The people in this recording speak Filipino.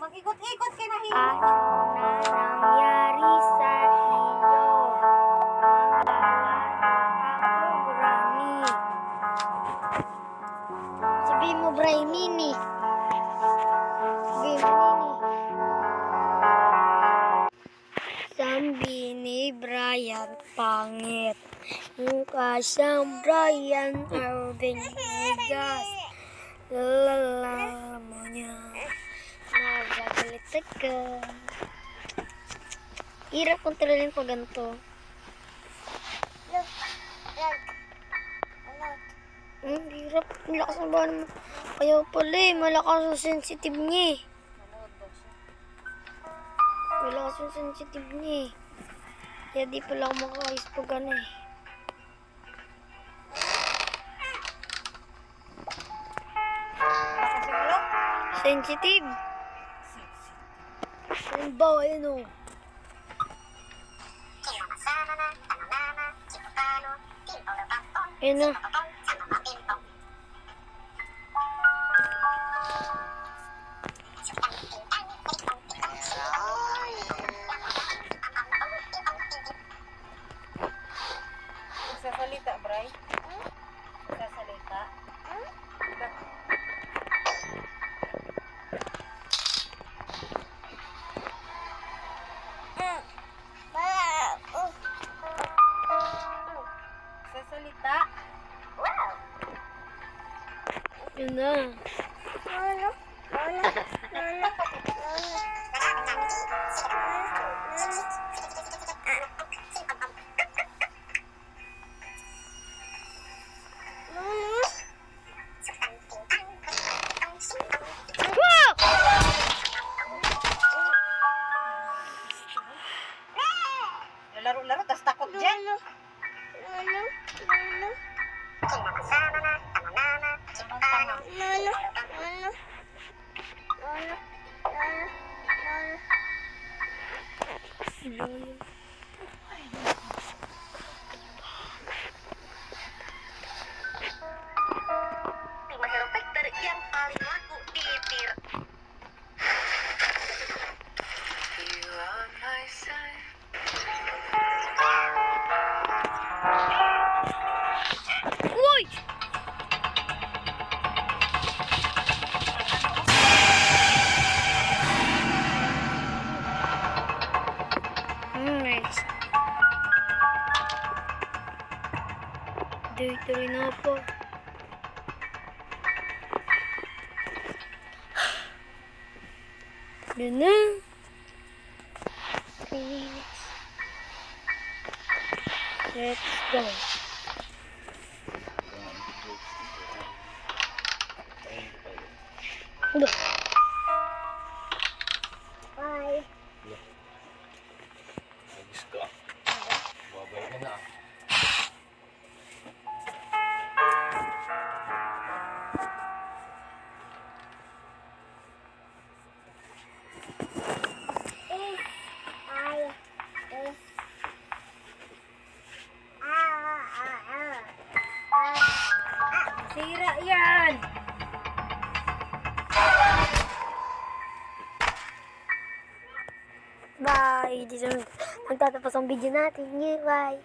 Mag-ikot-ikot ka na hiyo. Ano na nangyari sa iyo? Maglalaro ako, Granny. Sabihin mo, Bray, Nini. Sabihin mo, Nini. Sabi ni Brian, pangit. Mukha siyang Brian Irving Vegas. Lalala mo niya. Nagagalit ka. Hirap kontrolin pag ganito. Hirap. Ang lakas ng bahan mo. Kaya pala malakas ang sensitive niya Malakas yung sensitive niya Kaya di pala ako makakayos pag ano Sensitive. Halimbawa, yun o. Yun o. Sasalita, Bray? Sasalita? Sasalita? Yun na. Laro-laro, tas takot dyan. Mahirap dari yang paling laku di tir. You are my sun. Uy! Nice. Tuloy na po. Yun na. 3 minutes. Let's go. Bye. Agis ka. Babay ka na. Sira yan. Bye. Dito nagtatapos ang video natin. Bye.